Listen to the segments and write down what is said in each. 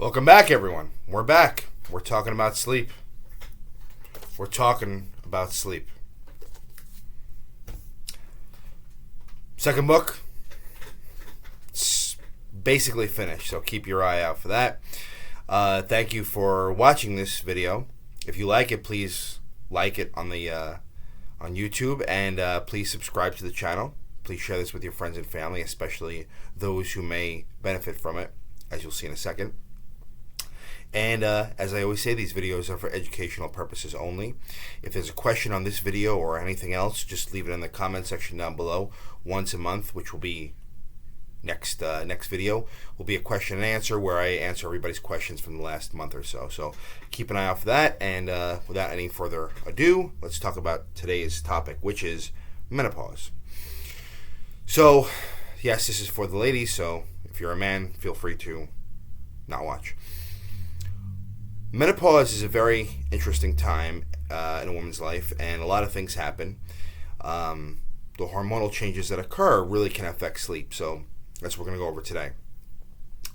Welcome back, everyone. We're back. We're talking about sleep. We're talking about sleep. Second book. It's basically finished, so keep your eye out for that. Thank you for watching this video. If you like it, please like it on the on YouTube, and please subscribe to the channel. Please share this with your friends and family, especially those who may benefit from it, as you'll see in a second. And as I always say, these videos are for educational purposes only. If there's a question on this video or anything else, just leave it in the comment section down below. Once a month, which will be next video, will be a question and answer where I answer everybody's questions from the last month or so. So keep an eye out for that. And without any further ado, let's talk about today's topic, which is menopause. So yes, this is for the ladies. So if you're a man, feel free to not watch. Menopause is a very interesting time in a woman's life, and a lot of things happen. The hormonal changes that occur really can affect sleep, so that's what we're going to go over today.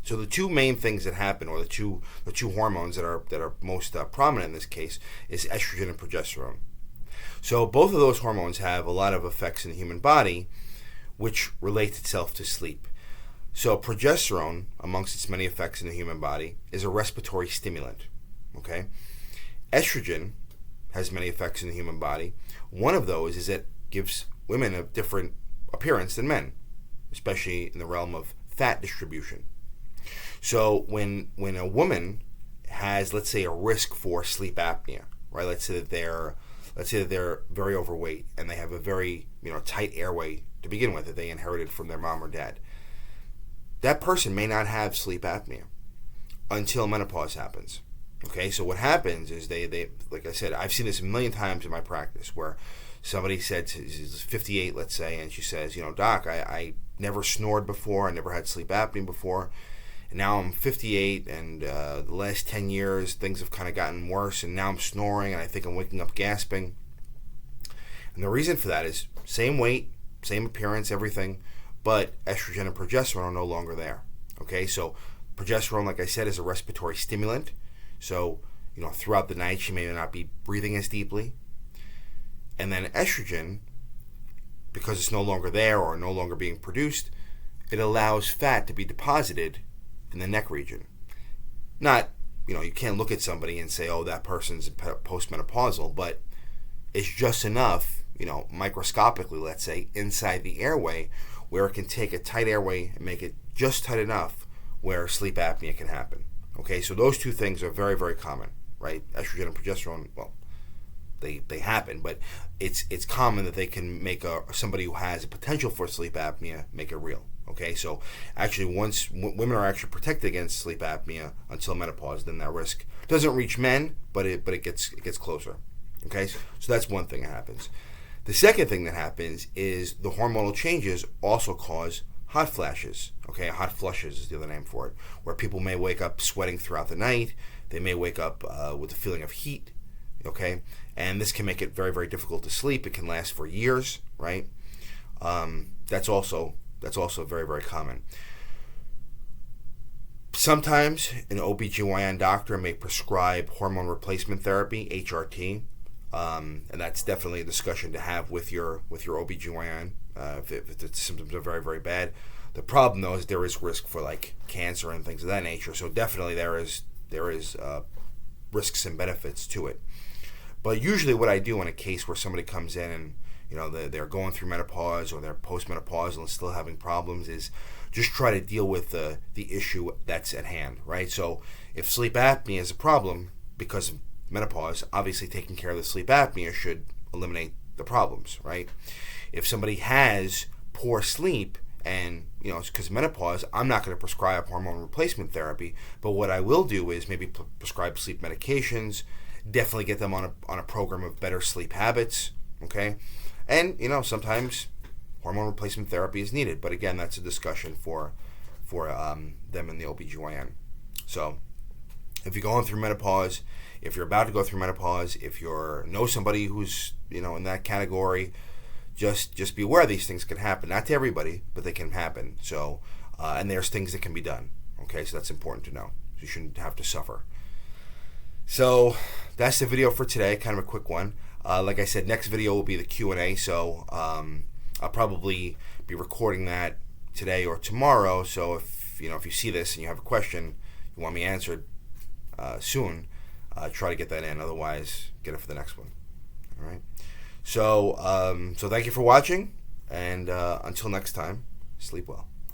So the two main things that happen, or the two hormones that are most prominent in this case, is estrogen and progesterone. So both of those hormones have a lot of effects in the human body, which relates itself to sleep. So progesterone, amongst its many effects in the human body, is a respiratory stimulant. Okay, estrogen has many effects in the human body. One of those is it gives women a different appearance than men, especially in the realm of fat distribution. So when a woman has, let's say, a risk for sleep apnea, right? Let's say that they're very overweight and they have a very tight airway to begin with that they inherited from their mom or dad. That person may not have sleep apnea until menopause happens. Okay, so what happens is they like I said, I've seen this a million times in my practice where somebody said, she's 58, let's say, and she says, Doc, I never snored before, I never had sleep apnea before, and now I'm 58, and the last 10 years things have kind of gotten worse, and now I'm snoring, and I think I'm waking up gasping. And the reason for that is same weight, same appearance, everything, but estrogen and progesterone are no longer there. Okay, so progesterone, like I said, is a respiratory stimulant. So, throughout the night, she may not be breathing as deeply. And then estrogen, because it's no longer there or no longer being produced, it allows fat to be deposited in the neck region. Not, you can't look at somebody and say, oh, that person's postmenopausal, but it's just enough, microscopically, let's say, inside the airway, where it can take a tight airway and make it just tight enough where sleep apnea can happen. Okay, so those two things are very, very common, right? Estrogen and progesterone, well, they happen, but it's common that they can make somebody who has a potential for sleep apnea make it real. Okay, so actually, once women are actually protected against sleep apnea until menopause, then that risk doesn't reach men, but it gets closer. Okay, so that's one thing that happens. The second thing that happens is the hormonal changes also cause hot flashes. Okay, hot flushes is the other name for it, where people may wake up sweating throughout the night. They may wake up with a feeling of heat. Okay, and this can make it very, very difficult to sleep. It can last for years, right? That's also very, very common. Sometimes an OBGYN doctor may prescribe hormone replacement therapy, HRT, and that's definitely a discussion to have with your OBGYN if the symptoms are very, very bad. The problem, though, is there is risk for like cancer and things of that nature. So definitely there is risks and benefits to it. But usually, what I do in a case where somebody comes in and they're going through menopause or they're postmenopausal and still having problems is just try to deal with the issue that's at hand, right? So if sleep apnea is a problem because of menopause, obviously taking care of the sleep apnea should eliminate the problems, right? If somebody has poor sleep and it's because of menopause, I'm not going to prescribe hormone replacement therapy, but what I will do is maybe prescribe sleep medications, definitely get them on a program of better sleep habits, okay? And sometimes hormone replacement therapy is needed, but again, that's a discussion for them in the OBGYN. So if you're going through menopause, if you're about to go through menopause, if you know somebody who's in that category, just be aware these things can happen. Not to everybody, but they can happen. So and there's things that can be done. Okay, so that's important to know. So you shouldn't have to suffer. So that's the video for today, kind of a quick one. Like I said, next video will be the Q&A, so I'll probably be recording that today or tomorrow. So if you see this and you have a question, you want me answered soon, try to get that in. Otherwise, get it for the next one. All right. So thank you for watching, and until next time, sleep well.